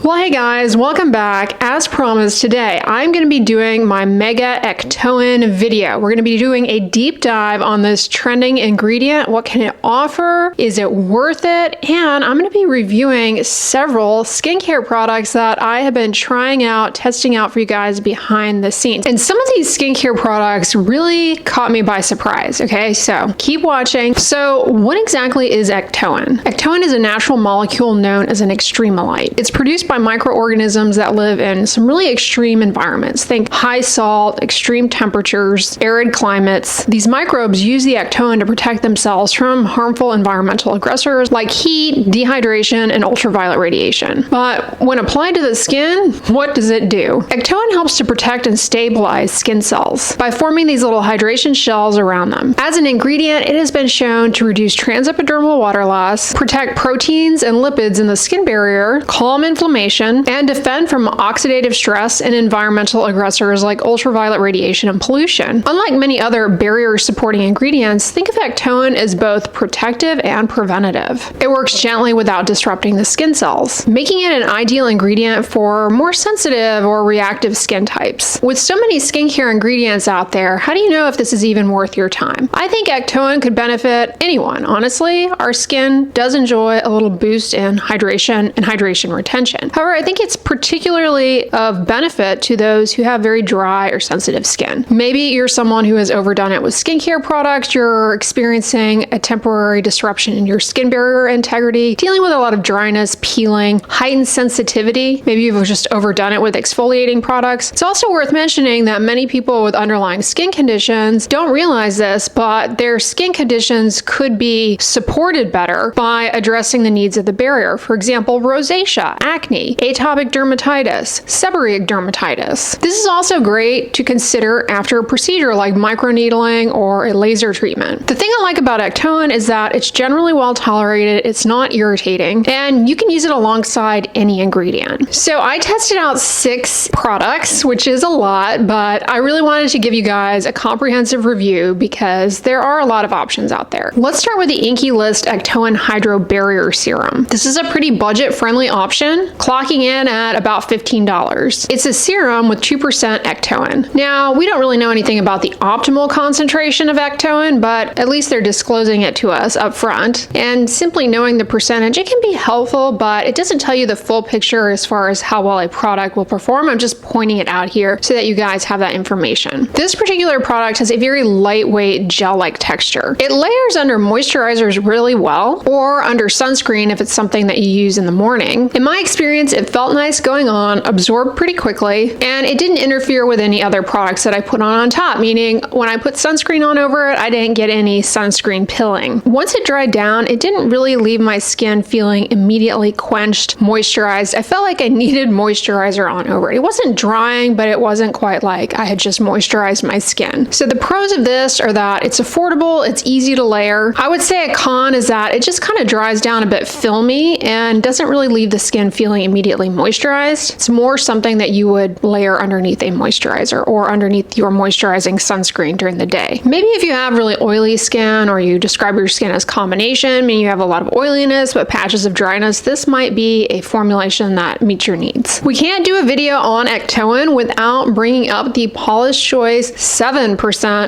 Well, hey guys, welcome back. As promised, today I'm going to be doing my Mega Ectoin video. We're going to be doing a deep dive on this trending ingredient. What can it offer? Is it worth it? And I'm going to be reviewing several skincare products that I have been trying out, testing out for you guys behind the scenes. And some of these skincare products really caught me by surprise, okay? So keep watching. So what exactly is Ectoin? Ectoin is a natural molecule known as an extremolite. It's produced by microorganisms that live in some really extreme environments. Think high salt, extreme temperatures, arid climates. These microbes use the ectoin to protect themselves from harmful environmental aggressors like heat, dehydration, and ultraviolet radiation. But when applied to the skin, what does it do? Ectoin helps to protect and stabilize skin cells by forming these little hydration shells around them. As an ingredient, it has been shown to reduce transepidermal water loss, protect proteins and lipids in the skin barrier, calm inflammation, and defend from oxidative stress and environmental aggressors like ultraviolet radiation and pollution. Unlike many other barrier-supporting ingredients, think of Ectoin as both protective and preventative. It works gently without disrupting the skin cells, making it an ideal ingredient for more sensitive or reactive skin types. With so many skincare ingredients out there, how do you know if this is even worth your time? I think Ectoin could benefit anyone. Honestly, our skin does enjoy a little boost in hydration and hydration retention. However, I think it's particularly of benefit to those who have very dry or sensitive skin. Maybe you're someone who has overdone it with skincare products, you're experiencing a temporary disruption in your skin barrier integrity, dealing with a lot of dryness, peeling, heightened sensitivity. Maybe you've just overdone it with exfoliating products. It's also worth mentioning that many people with underlying skin conditions don't realize this, but their skin conditions could be supported better by addressing the needs of the barrier. For example, rosacea, acne, atopic dermatitis, seborrheic dermatitis. This is also great to consider after a procedure like microneedling or a laser treatment. The thing I like about Ectoin is that it's generally well tolerated, it's not irritating, and you can use it alongside any ingredient. So I tested out 6 products, which is a lot, but I really wanted to give you guys a comprehensive review because there are a lot of options out there. Let's start with the Inkey List Ectoin Hydro Barrier Serum. This is a pretty budget-friendly option, clocking in at about $15. It's a serum with 2% Ectoin. Now, we don't really know anything about the optimal concentration of Ectoin, but at least they're disclosing it to us up front. And simply knowing the percentage, it can be helpful, but it doesn't tell you the full picture as far as how well a product will perform. I'm just pointing it out here so that you guys have that information. This particular product has a very lightweight gel-like texture. It layers under moisturizers really well, or under sunscreen if it's something that you use in the morning. In my experience, it felt nice going on, absorbed pretty quickly, and it didn't interfere with any other products that I put on top, meaning when I put sunscreen on over it, I didn't get any sunscreen pilling. Once it dried down, it didn't really leave my skin feeling immediately quenched, moisturized. I felt like I needed moisturizer on over it. It wasn't drying, but it wasn't quite like I had just moisturized my skin. So the pros of this are that it's affordable, it's easy to layer. I would say a con is that it just kind of dries down a bit filmy and doesn't really leave the skin feeling immediately moisturized. It's more something that you would layer underneath a moisturizer or underneath your moisturizing sunscreen during the day. Maybe if you have really oily skin or you describe your skin as combination, meaning you have a lot of oiliness but patches of dryness, this might be a formulation that meets your needs. We can't do a video on Ectoin without bringing up the Paula's Choice 7%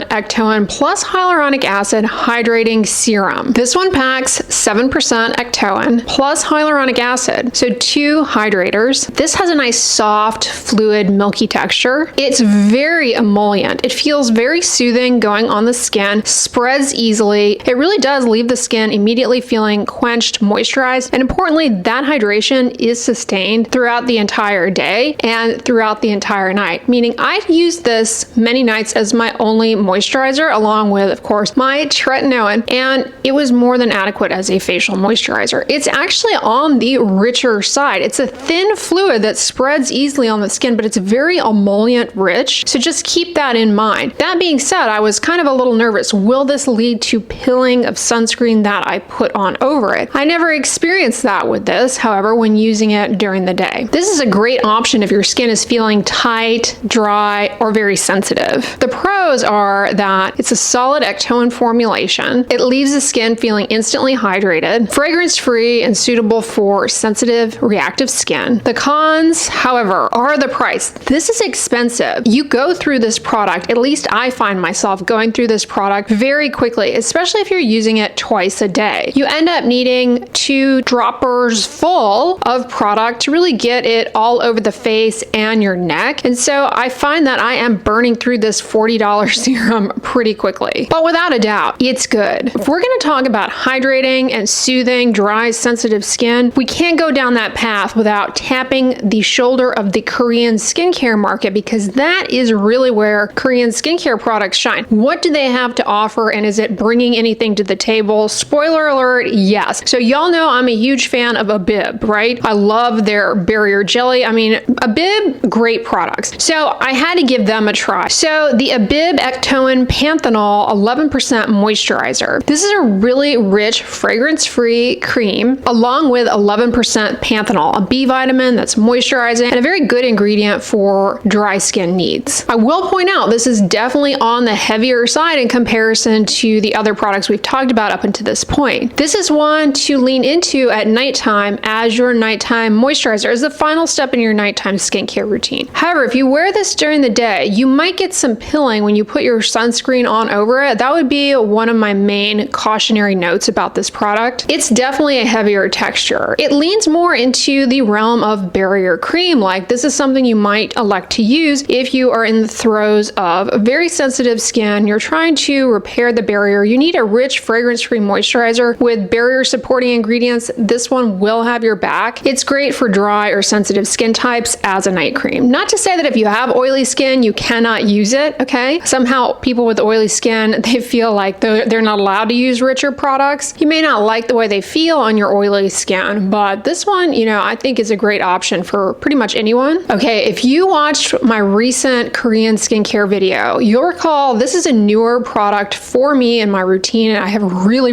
Ectoin plus hyaluronic acid hydrating serum. This one packs 7% Ectoin plus hyaluronic acid, so 2 hydrators. This has a nice soft, fluid, milky texture. It's very emollient. It feels very soothing going on the skin, spreads easily. It really does leave the skin immediately feeling quenched, moisturized, and importantly, that hydration is sustained throughout the entire day and throughout the entire night, meaning I've used this many nights as my only moisturizer, along with, of course, my tretinoin, and it was more than adequate as a facial moisturizer. It's actually on the richer side. It's a thin fluid that spreads easily on the skin, but it's very emollient rich, so just keep that in mind. That being said, I was kind of a little nervous. Will this lead to pilling of sunscreen that I put on over it? I never experienced that with this, however, when using it during the day. This is a great option if your skin is feeling tight, dry, or very sensitive. The pros are that it's a solid Ectoin formulation. It leaves the skin feeling instantly hydrated, fragrance-free, and suitable for sensitive, reactive reactive skin. The cons, however, are the price. This is expensive. You go through this product, at least I find myself going through this product very quickly, especially if you're using it twice a day. You end up needing 2 droppers full of product to really get it all over the face and your neck. And so I find that I am burning through this $40 serum pretty quickly. But without a doubt, it's good. If we're going to talk about hydrating and soothing dry, sensitive skin, we can't go down that path without tapping the shoulder of the Korean skincare market, because that is really where Korean skincare products shine. What do they have to offer, and is it bringing anything to the table? Spoiler alert, yes. So y'all know I'm a huge fan of Abib, right? I love their barrier jelly. I mean, Abib, great products. So I had to give them a try. So the Abib Ectoin Panthenol 11% moisturizer. This is a really rich, fragrance-free cream along with 11% panthenol, a B vitamin that's moisturizing and a very good ingredient for dry skin needs. I will point out this is definitely on the heavier side in comparison to the other products we've talked about up until this point. This is one to lean into at nighttime as your nighttime moisturizer, as the final step in your nighttime skincare routine. However, if you wear this during the day, you might get some pilling when you put your sunscreen on over it. That would be one of my main cautionary notes about this product. It's definitely a heavier texture. It leans more into the realm of barrier cream. Like, this is something you might elect to use if you are in the throes of very sensitive skin. You're trying to repair the barrier. You need a rich fragrance-free moisturizer with barrier supporting ingredients. This one will have your back. It's great for dry or sensitive skin types as a night cream. Not to say that if you have oily skin, you cannot use it, okay? Somehow people with oily skin, they feel like they're not allowed to use richer products. You may not like the way they feel on your oily skin, but this one, you know, I think is a great option for pretty much anyone. Okay, if you watched my recent Korean skincare video, you'll recall this is a newer product for me in my routine, and I have really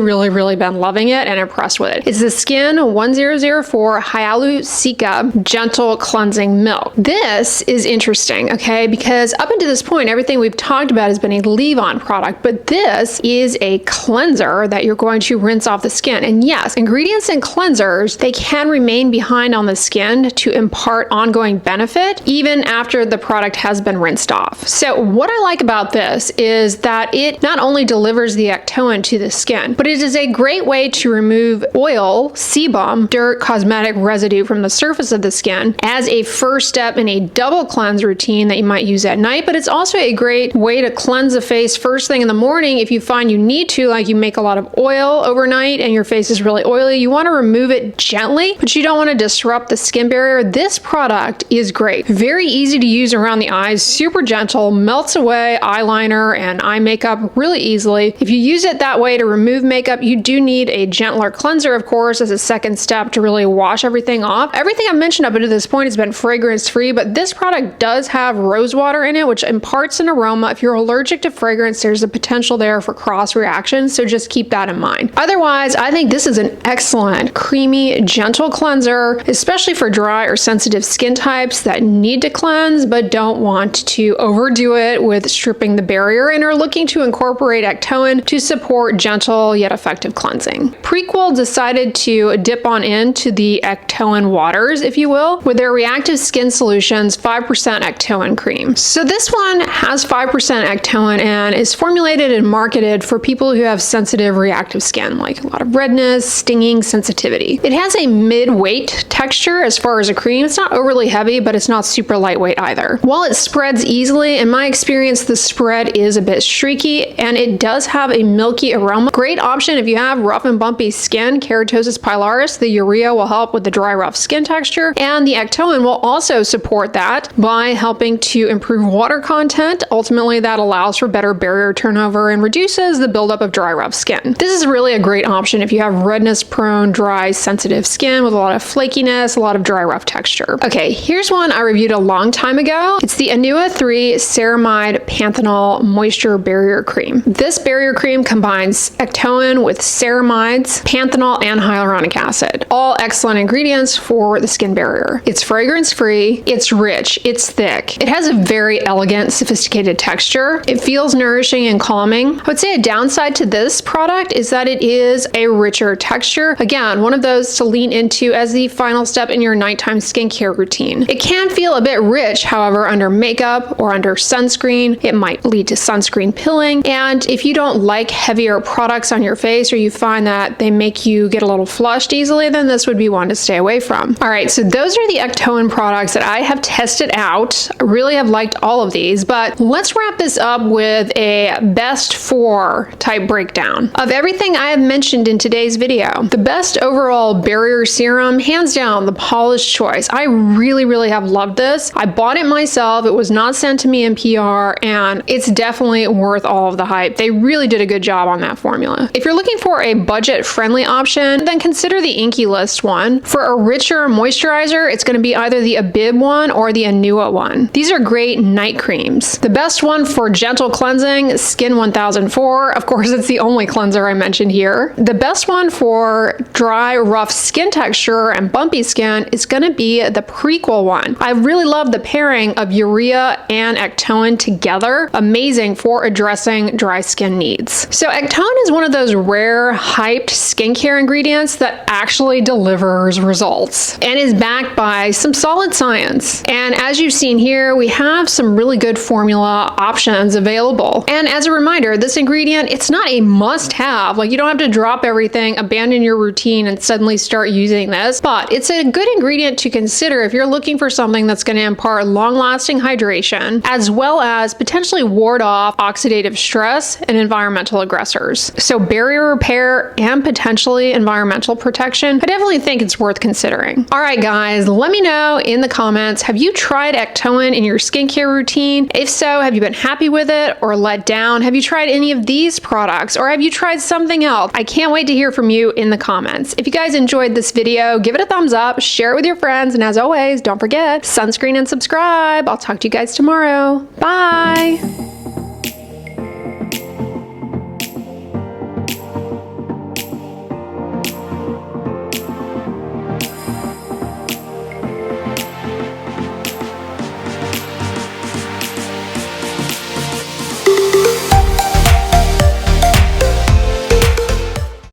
been loving it and impressed with it. It's the Skin 1004 Hyalusica Gentle Cleansing Milk. This is interesting, okay, because up until this point, everything we've talked about has been a leave-on product, but this is a cleanser that you're going to rinse off the skin. And yes, ingredients in cleansers, they can remain behind on the skin to impart ongoing benefit even after the product has been rinsed off. So what I like about this is that it not only delivers the Ectoin to the skin, but it is a great way to remove oil, sebum, dirt, cosmetic residue from the surface of the skin as a first step in a double cleanse routine that you might use at night. But it's also a great way to cleanse the face first thing in the morning if you find you need to, like you make a lot of oil overnight and your face is really oily. You want to remove it gently, but you don't want to disrupt the skin barrier. This product is great. Very easy to use around the eyes, super gentle, melts away eyeliner and eye makeup really easily. If you use it that way to remove makeup, you do need a gentler cleanser, of course, as a second step to really wash everything off. Everything I've mentioned up until this point has been fragrance-free, but this product does have rose water in it, which imparts an aroma. If you're allergic to fragrance, there's a potential there for cross-reaction, so just keep that in mind. Otherwise, I think this is an excellent, creamy, gentle cleanser, especially for dry or sensitive skin types that need to cleanse but don't want to overdo it with stripping the barrier and are looking to incorporate Ectoin to support gentle yet effective cleansing. Prequel decided to dip on into the Ectoin waters, if you will, with their Reactive Skin Solutions 5% Ectoin cream. So this one has 5% Ectoin and is formulated and marketed for people who have sensitive reactive skin, like a lot of redness, stinging, sensitivity. It has a mid-weight texture as far as a cream. It's not overly heavy, but it's not super lightweight either. While it spreads easily, in my experience, the spread is a bit streaky and it does have a milky aroma. Great option if you have rough and bumpy skin, keratosis pilaris. The urea will help with the dry, rough skin texture, and the Ectoin will also support that by helping to improve water content. Ultimately, that allows for better barrier turnover and reduces the buildup of dry, rough skin. This is really a great option if you have redness-prone, dry, sensitive skin with a lot of flakiness, a lot of dry, rough texture. Okay, here's one I reviewed a long time ago. It's the Anua 3 Ceramide Panthenol Moisture Barrier Cream. This barrier cream combines Ectoin with ceramides, panthenol, and hyaluronic acid. All excellent ingredients for the skin barrier. It's fragrance-free, it's rich, it's thick. It has a very elegant, sophisticated texture. It feels nourishing and calming. I would say a downside to this product is that it is a richer texture. Again, one of those to lean into as the final final step in your nighttime skincare routine. It can feel a bit rich, however, under makeup or under sunscreen. It might lead to sunscreen pilling, and if you don't like heavier products on your face or you find that they make you get a little flushed easily, then this would be one to stay away from. All right, so those are the Ectoin products that I have tested out. I really have liked all of these, but let's wrap this up with a best 4 type breakdown of everything I have mentioned in today's video. The best overall barrier serum, hands down, the Paula's choice. I really have loved this. I bought it myself. It was not sent to me in PR, and it's definitely worth all of the hype. They really did a good job on that formula. If you're looking for a budget-friendly option, then consider the Inkey list one. For a richer moisturizer, it's going to be either the Abib one or the Anua one. These are great night creams. The best one for gentle cleansing, Skin 1004. Of course, it's the only cleanser I mentioned here. The best one for dry, rough skin texture and bumpy skin is going to be the Prequel one. I really love the pairing of urea and Ectoin together. Amazing for addressing dry skin needs. So Ectoin is one of those rare, hyped skincare ingredients that actually delivers results and is backed by some solid science. And as you've seen here, we have some really good formula options available. And as a reminder, this ingredient, it's not a must-have. Like, you don't have to drop everything, abandon your routine, and suddenly start using this, but it's a good ingredient to consider if you're looking for something that's going to impart long-lasting hydration, as well as potentially ward off oxidative stress and environmental aggressors. So barrier repair and potentially environmental protection, I definitely think it's worth considering. All right, guys, let me know in the comments, have you tried Ectoin in your skincare routine? If so, have you been happy with it or let down? Have you tried any of these products, or have you tried something else? I can't wait to hear from you in the comments. If you guys enjoyed this video, give it a thumbs up, share it with your friends, and as always, don't forget, sunscreen and subscribe. I'll talk to you guys tomorrow. Bye!